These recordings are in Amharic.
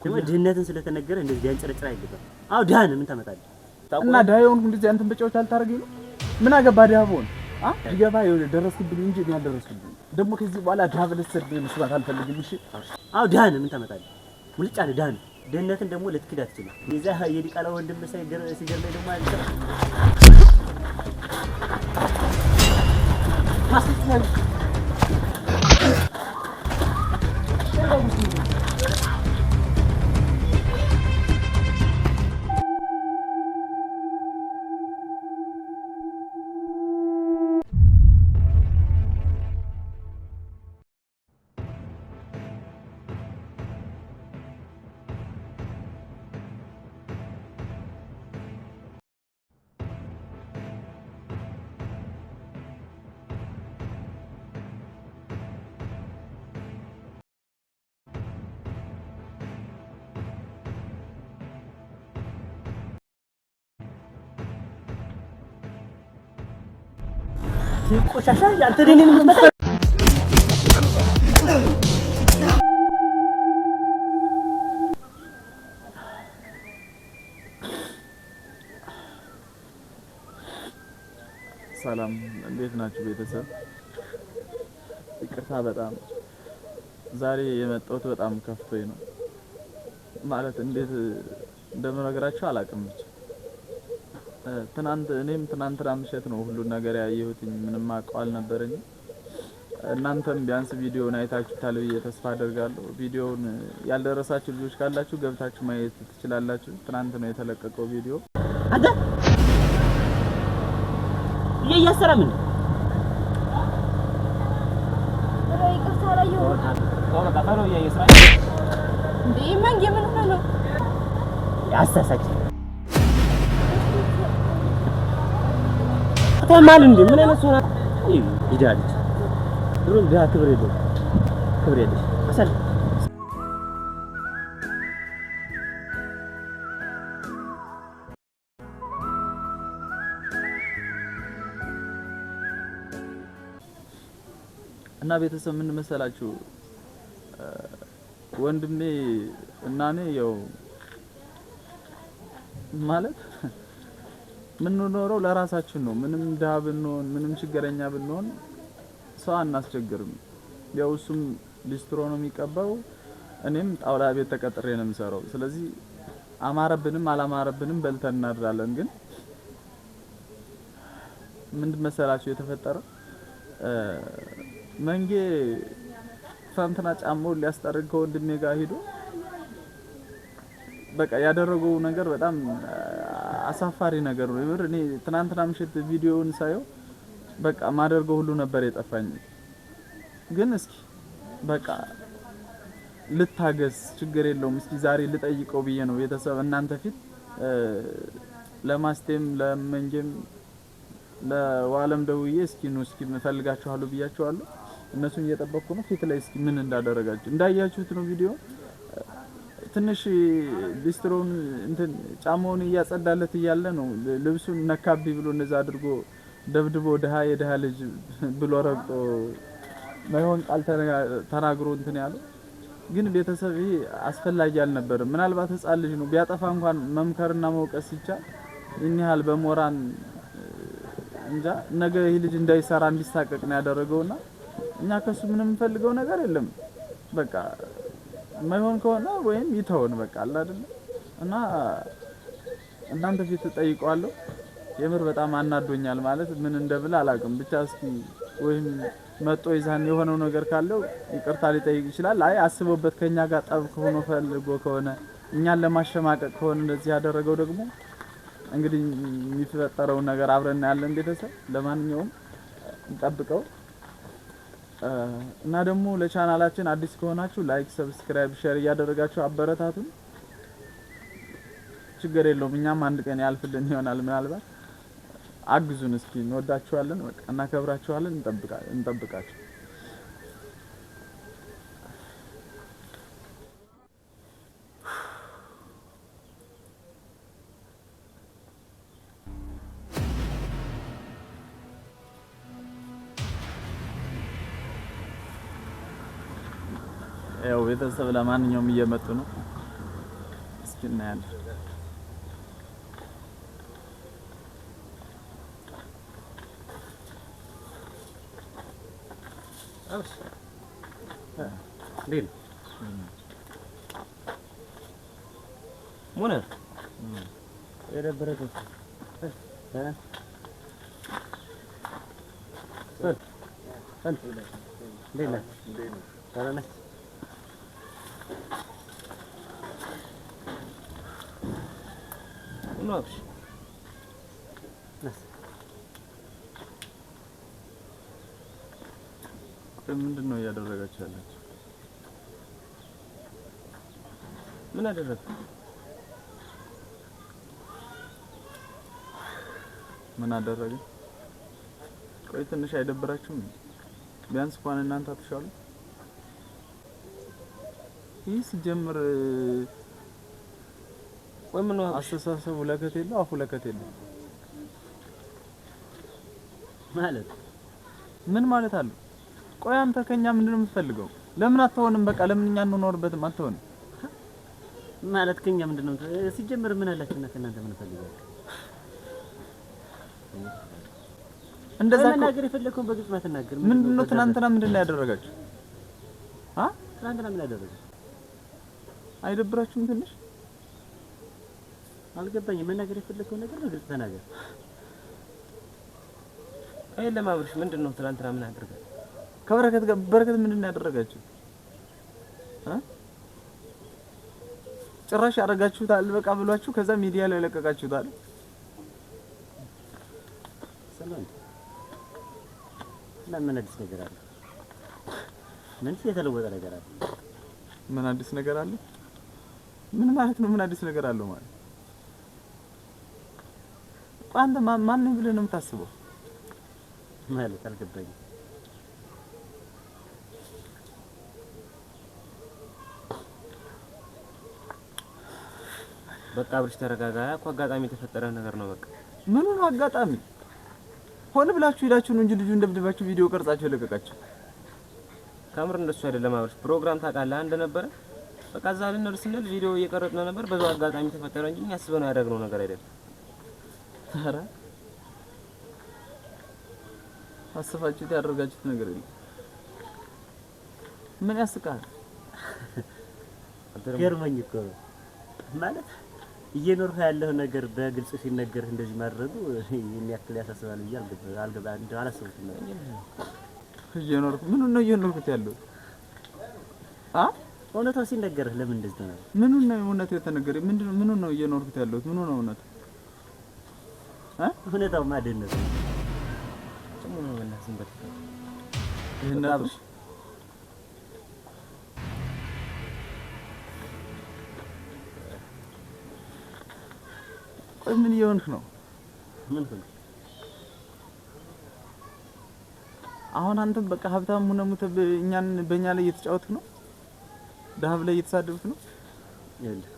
ደግሞ ድህነትን ስለተነገረ እንደዚህ ያንጨረጭራ አይገባም። አው ዳን ምን ታመጣለህ? እና ዳይውን እንደዚህ አንተን በጫወት አልታረገኝ ነው። ምን አገባ ዳቦን ይገባ ደረስክብኝ እንጂ እኔ አልደረስኩብኝ። ደግሞ ከዚህ በኋላ ዳብ ልትሰድ መስራት አልፈልግም። እሺ አው ዳን ምን ታመጣለህ? ሙልጭ አለ ዳን። ድህነትን ደግሞ ልትክድ አትችልም። የዛ የዲቃላ ወንድም ሲገርመኝ ደግሞ አይደል ማስተካከል ቆሻሻ ያንተ ደኔን የምትመጣ ሰላም እንዴት ናችሁ ቤተሰብ? ይቅርታ በጣም ዛሬ የመጣሁት በጣም ከፍቶኝ ነው። ማለት እንዴት እንደምነግራችሁ አላውቅም። ብቻ ትናንትና ምሽት ነው ሁሉ ነገር ያየሁት። ምንም አውቀው አልነበረኝም። እናንተም ቢያንስ ቪዲዮውን አይታችሁታል ብዬ ተስፋ አደርጋለሁ። ቪዲዮውን ያልደረሳችሁ ልጆች ካላችሁ ገብታችሁ ማየት ትችላላችሁ። ትናንት ነው የተለቀቀው ቪዲዮ። አንተ እያሰራ ምን ይቅርታ አላየሁ። ወራ ካፈሮ እያሰራ እንዴ መንጌ ምን ሆነ ነው ያሳሳች ተማል እንዴ ምን አይነት ሆነ ይዳልች ድሮም ቢያ ክብር የለሽ አሰል እና ቤተሰብ ምን መሰላችሁ ወንድሜ እና እኔ ያው ማለት ምን ኖረው ለራሳችን ነው። ምንም ድሃ ብንሆን ምንም ችግረኛ ብንሆን ሰው አናስቸግርም። ያው እሱም ሊስትሮ ነው የሚቀባው፣ እኔም ጣውላ ቤት ተቀጥሬ ነው የምሰራው። ስለዚህ አማረብንም አላማረብንም በልተን እናድራለን። ግን ምን መሰላችሁ የተፈጠረው መንጌ ትናንትና ጫማውን ሊያስጠርግ ከወንድሜ ጋር ሄዶ በቃ ያደረገው ነገር በጣም አሳፋሪ ነገር ነው። ይብር እኔ ትናንትና ምሽት ቪዲዮውን ሳየው በቃ ማደርገው ሁሉ ነበር የጠፋኝ። ግን እስኪ በቃ ልታገስ ችግር የለውም እስኪ ዛሬ ልጠይቀው ብዬ ነው ቤተሰብ እናንተ ፊት ለማስቴም ለመንጀም ለዋለም ደውዬ እስኪ ነው እስኪ መፈልጋችኋለሁ ብያችኋለሁ። እነሱን እየጠበቅኩ ነው። ፊት ላይ እስኪ ምን እንዳደረጋችሁ እንዳያችሁት ነው ቪዲዮ። ትንሽ ሊስትሮን እንትን ጫማውን እያጸዳለት እያለ ነው ልብሱን ነካቢ ብሎ እንደዛ አድርጎ ደብድቦ የደሃ ልጅ ብሎ ረግጦ ማይሆን ቃል ተናግሮ እንትን ያለው። ግን ቤተሰብ ይሄ አስፈላጊ አልነበረም። ምናልባት ህፃን ልጅ ነው ቢያጠፋ እንኳን መምከርና መውቀስ ይቻል። ይሄን በሞራን እንጃ ነገ ይሄ ልጅ እንዳይሰራ እንዲሳቀቅ ነው ያደረገውና እኛ ከሱ ምንም እንፈልገው ነገር የለም። በቃ ማይሆን ከሆነ ወይም ይተውን በቃ አለ አይደል። እና እናንተ ፊት ተጠይቀዋለሁ። የምር በጣም አናዶኛል። ማለት ምን እንደብል አላውቅም። ብቻ እስኪ ወይም መጥቶ ይዛን የሆነው ነገር ካለው ይቅርታ ሊጠይቅ ይችላል። አይ አስቦበት ከኛ ጋር ጠብ ከሆነ ፈልጎ ከሆነ እኛን ለማሸማቀቅ ከሆነ እንደዚህ ያደረገው ደግሞ እንግዲህ የሚፈጠረው ነገር አብረን ያለን ቤተሰብ። ለማንኛውም እንጠብቀው እና ደግሞ ለቻናላችን አዲስ ከሆናችሁ ላይክ፣ ሰብስክራይብ፣ ሼር እያደረጋችሁ አበረታቱን። ችግር የለውም እኛም አንድ ቀን ያልፍልን ይሆናል። ምናልባት አግዙን እስኪ። እንወዳችኋለን፣ በቃ እናከብራችኋለን። እንጠብቃችሁ። ያው ቤተሰብ ለማንኛውም እየመጡ ነው። እስኪ እናያለን። አውስ ዲል ሙነር የደበረው ሌላ ታራና ኖብሽ ምንድን ነው እያደረጋችሁ ያላችሁ? ምን አደረክ? ምን አደረገ? ቆይ ትንሽ አይደብራችሁም? ቢያንስ እንኳን እናንተ አትሻሉ? ይህ ሲጀምር ወይ ምን ነው አስተሳሰቡ ለከት የለው አፉ ለከት የለው ማለት ምን ማለት አለ? ቆይ አንተ ከኛ ምንድነው የምትፈልገው? ለምን አትሆንም? በቃ ለምን እኛ እንኖርበትም አትሆንም ማለት ከኛ ምንድነው ሲጀምር ምን አላችሁና ከእናንተ ምን ፈልጋችሁ? እንደዛ ነገር የፈለከውን በግልጽ ማተናገር ምንድነው? ትናንትና ምንድነው ያደረጋችሁ? ትናንትና ምን ያደረጋችሁ? አይደብራችሁም ትንሽ? አልገባኝም። መናገር የፈለከውን ነገር በግልጽ ተናገር። አይ ለማብርሽ ምንድነው ትናንትና ምን አደረጋችሁ? ከበረከት ጋር በረከት ምንድነው ያደረጋችሁ? ጭራሽ አረጋችሁታል በቃ ብሏችሁ ከዛ ሚዲያ ላይ ለቀቃችሁታል። ሰላም ምን አዲስ ነገር አለ? ምን የተለወጠ ነገር አለ? ምን አዲስ ነገር አለ? ምን ማለት ነው? ምን አዲስ ነገር አለው ማለት? አንተ ማን ነው ብለህ ነው የምታስበው? ማለት አልገባኝም። በቃ አብርሽ ተረጋጋ። እኮ አጋጣሚ የተፈጠረ ነገር ነው። በቃ ምን ነው አጋጣሚ? ሆነ ብላችሁ ሄዳችሁ ነው እንጂ ልጁ እንደብድባችሁ ቪዲዮ ቀርጻችሁ ለቀቃችሁ። ካሜራ እንደሱ አይደለም አብርሽ። ፕሮግራም ታውቃለህ እንደነበረ በቃ እዛ ልንደርስ ስንል ቪዲዮ እየቀረጽን ነበር። በዛው አጋጣሚ ተፈጠረ እንጂ ያስበነው ያደረግነው ነገር አይደለም። ኧረ አስፋችሁት ያደረጋችሁት ነገር የለም። ምን ያስቃል? ገርመኝ እኮ ማለት እየኖርኩ ያለው ነገር በግልጽ ሲነገር እንደዚህ ማድረጉ የሚያክል ያሳስባል ብዬ አላሰብኩትም ነበር። እየኖርኩ ምን ነው እየኖርኩት ያለው? እውነታው ሲነገርህ ለምን እንደዚህ ተናገር? ምን ነው እውነታው የተነገረኝ? ምንድነው? ምን ነው እየኖርኩት ያለው? ምን ነው እውነታው? እውነታው ማደነስ ምን ነው እና ዝምበት ይሄናብሽ ቆይ ምን እየሆንክ ነው? ምን ሆነ? አሁን አንተም በቃ ሀብታም ሆነ ሙተ እኛን በእኛ ላይ እየተጫወትክ ነው? ዳህብ ላይ እየተሳደብክ ነው? ይኸውልህ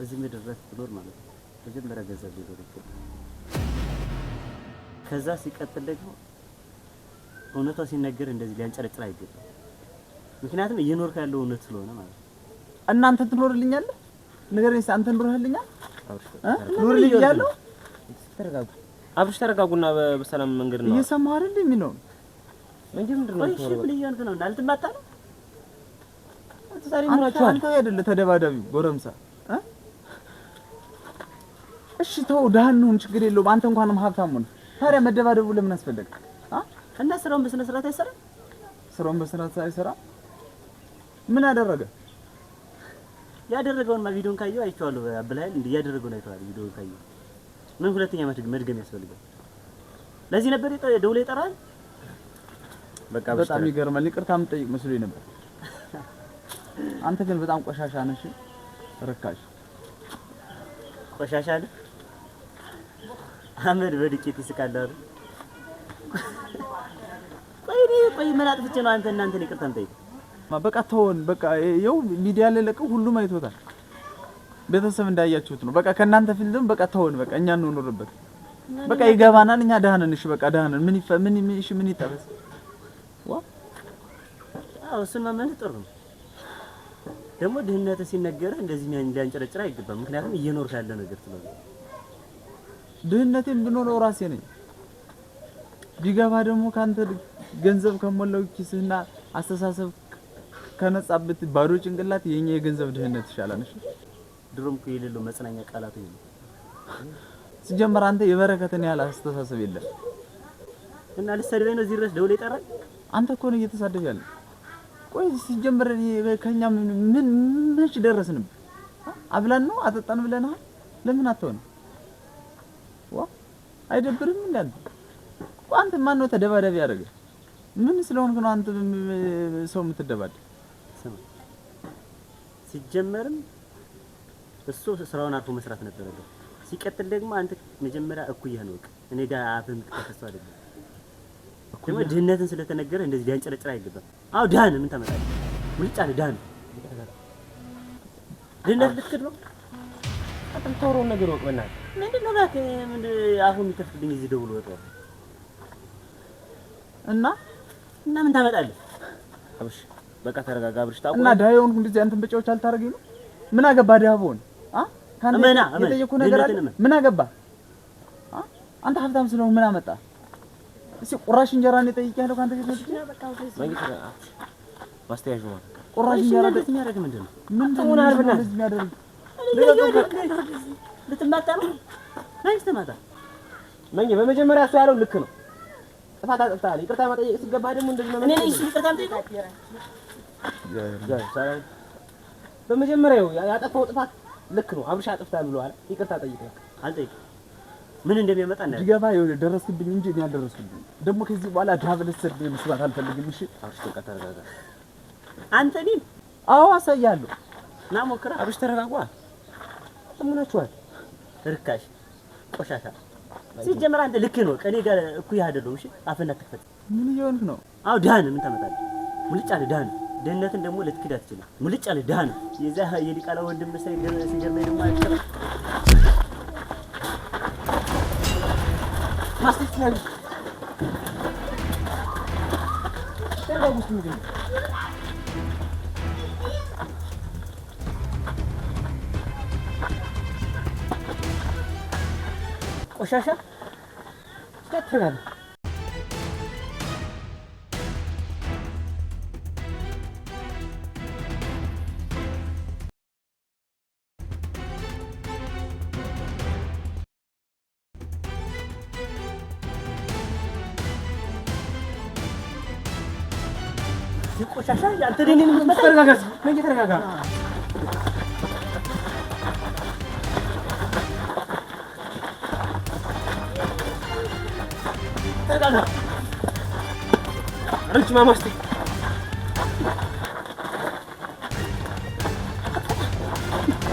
እዚህ ምድር ላይ ስትኖር ማለት ነው መጀመሪያ ገንዘብ ሊኖር ይገባል። ከዛ ሲቀጥል ደግሞ እውነታው ሲነገር እንደዚህ ሊያንጨረጭር አይገባም። ምክንያቱም እየኖርክ ያለው እውነት ስለሆነ ማለት ነው። እናንተ ትኖርልኛለህ? ንገረኝ እስኪ አንተ ኖርልኛል? ኖርልኝ እያለሁ ተረጋጉ። አብርሽ ተረጋጉና በሰላም መንገድ ነው እየሰማህ አይደል የሚለው እንጂ ምንድን ነው? እሺ ብለኛል ነው እንዳልተማታ ነው። ዛሬ ምናችሁ አንተ አይደለ ተደባዳቢው ጎረምሳ? እሺ ተው ደህና ነው ችግር የለውም። አንተ እንኳንም ሀብታም ሆነ ታዲያ መደባደቡ ለምን አስፈለገ? እና ስራውን በስነ ስርዓት አይሰራም? ስራውን በስነ ስርዓት አይሰራም? ምን አደረገ? ያደረገውንማ ቪዲዮን ካየው አይቼዋለሁ። አብልሃል እንዴ ያደረገውን አይተዋል። ቪዲዮን ካየው ምን ሁለተኛ መድገም ያስፈልጋል? ለዚህ ነበር ደውሎ ይጠራል። በቃ በጣም ይገርማል። ይቅርታ የምጠይቅ መስሎኝ ነበር። አንተ ግን በጣም ቆሻሻ ነሽ። ርካሽ ቆሻሻ ነህ። አመድ በድቄት ይስቃል አይደል? ቆይ ምን አጥፍቼ ነው እናንተን ይቅርታ የምጠይቅ? በቃ ተወን። በቃ ይኸው ሚዲያ ላይ ለቀው ሁሉም አይቶታል። ቤተሰብ እንዳያችሁት ነው። በቃ ከእናንተ ፊልም በቃ ተወን። በቃ እኛ እንኖርበት። በቃ ይገባናል። እኛ ደህና ነን። እሺ በቃ ደህና ነን። ምን ይጠበስ? እሱን መመለስ ጥሩ ነው። ደግሞ ድህነት ሲነገር እንደዚህ እንዲያንጨረጭር አይገባም። ምክንያቱም እየኖርክ ያለ ነገር ስለሆነ ድህነቴን ብኖረው ራሴ ነኝ። ቢገባ ደግሞ ካንተ ገንዘብ ከሞላው ኪስህና አስተሳሰብ ከነጻበት ባዶ ጭንቅላት የኛ የገንዘብ ድህነት ይሻላል። እሺ ድሮም እኮ የሌለው መጽናኛ ቃላት ነው። ሲጀመር አንተ የበረከትን ያህል አስተሳሰብ የለም እና ልትሰድበኝ ነው እዚህ ድረስ ደውል ይጠራል። አንተ እኮ ነው እየተሳደብ ያለ። ቆይ ሲጀመር ከኛ ምን መች ደረስን? አብላን ነው አጠጣን ብለናል። ለምን አትሆን? አይደብርም እንዳንተ? አንተ ማን ነው ተደባዳቢ ያደረገ? ምን ስለሆንክ ነው አንተ ሰው የምትደባደብ? ሲጀመርም እሱ ስራውን አርፎ መስራት ነበረበት። ሲቀጥል ደግሞ አንተ መጀመሪያ እኩያህ ነው። እኔ ጋር አፍህን ተከሰው አይደለም። ደግሞ ድህነትን ስለተነገረ እንደዚህ ሊያንጨረጭር አይገባም። አው ዳን ምን ታመጣለህ? ሙልጫ ዳን ድህነት ልትክድ ነው? አጥንቶሮን ነገር ወቅ በእናትህ ምንድነው ጋር አፉን የሚከፍትልኝ እዚህ ደውሎ ወጣው እና ምን ታመጣለህ? አብሽ በቃ ተረጋጋ። አብሽ ታውቁ እና ዳይውን እንደዚህ አንተን በጫዎች አልታረገኝ ነው። ምን አገባ ዳቦን ካንተ የጠየኩህ ነገር አለ። ምን አገባ አንተ ሀብታም ስለሆነ ምን አመጣ? እሺ ቁራሽ እንጀራ ነው ጠይቄያለሁ ካንተ ቤት ነው። መንግስት ማስተያጁ ነው። ቁራሽ እንጀራ የሚያደርግ ምንድነው? ምንድነው እንደዚህ የሚያደርግ? ልትማታ ነው መንግስት ማታ መንገ በመጀመሪያ እሱ ያለው ልክ ነው። ጥፋት አጥፍተሃል። ይቅርታ መጠየቅ ሲገባ ደግሞ እንደዚህ ነው። እኔ ነኝ ይቅርታ የምጠይቀው። በመጀመሪያው ያጠፋው ጥፋት ልክ ነው። አብርሽ አጥፍተሃል ብለዋል። ይቅርታ ጠይቀህ አልጠይቅም። ምን እንደሚያመጣ እና ይገባ ደረስክብኝ እንጂ እኔ አልደረስኩብኝ። ደግሞ ከዚህ በኋላ ዳብል ሰድ መስራት አልፈልግም። እሺ አብርሽ በቃ ተረጋጋ። አንተ ነኝ አዎ አሳያለሁ። ና ሞክራ። አብርሽ ተረጋጋ። ምናችኋል? ርካሽ ቆሻሻ ሲጀመር አንተ ልክ ነው። ከኔ ጋር እኩይ አይደለም። እሺ አፈና ተከፈተ። ምን ይሆንክ ነው? አው ዳን ምን ታመጣለህ? ሙልጫ ዳን ደህነትን ደግሞ ልትክድ አትችልም። ሙልጫ ዳን የዛ የሊቃላ ወንድም ሲገርመኝ ደግሞ አይተራ ማስተካከል ተረጋጉስ ምንድነው? ቆሻሻ ተረጋጋ። ቆሻሻ ያንተ ደኔን ምን ተረጋጋ። ምን ተረጋጋ። ተረጋጋ። አንቺ ማማስቲ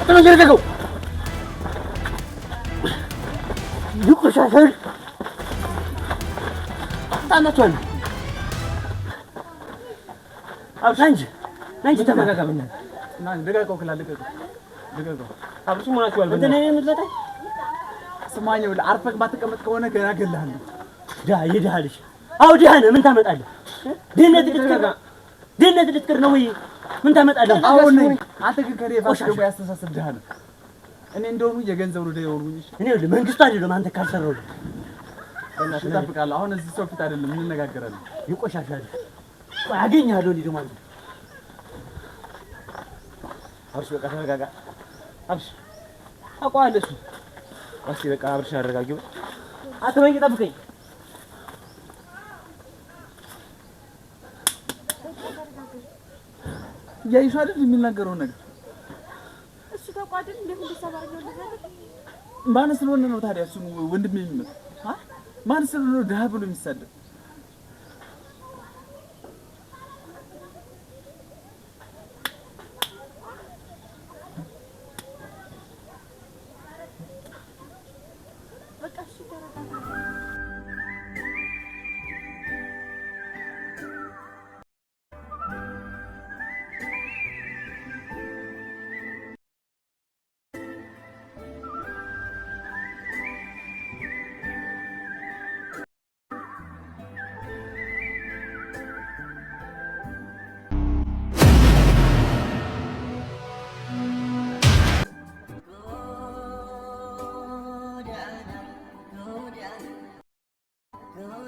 ተረጋጋው። ይቆሻሻ ታናቷል። አብሳንጅ ናንቺ ተረጋጋ። ምን እና ደጋጋው ከላለቀቀው ደጋጋው አብርሽ ምናችኋል? እንደ ነኝ የምትመጣ ስማኛው አርፈክ ባትቀመጥ ከሆነ ገና ገላለሁ። ይድሃልሽ። አው ድሃነ ምን ታመጣለህ? ድህነት ልትቀር ነው ወይ? ምን ታመጣለህ? አሁን አንተ ግን ከኔ ባሽ ደግሞ ያስተሳሰብ ድሃ ነው። እኔ እንደሆኑ የገንዘብ ነው ደውሉኝ። እኔ መንግስቱ አይደለም አንተ ካልሰራው እና ተጠብቃለሁ። አሁን እዚህ ሰው ፊት አይደለም እንነጋገራለን። ይቆሻሻል። ቆይ አገኛለሁ። ልጅ ማለት አብርሽ በቃ ተረጋጋ። አብርሽ አቋለሽ አስቲ በቃ አብርሽ አረጋጊው። አትመኝ ጠብቀኝ። ያይሽ አይደል የሚናገረው ነገር እሱ ተቋድን እንዴት እንደሰባረው እንደዘለ ማን ስለሆነ ነው ታዲያ እሱ ወንድሜ የሚመጣ? ማን ስለሆነ ነው ድሃ ብሎ የሚሳደብ? በቃ እሱ ተረጋጋ።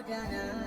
ጎዳና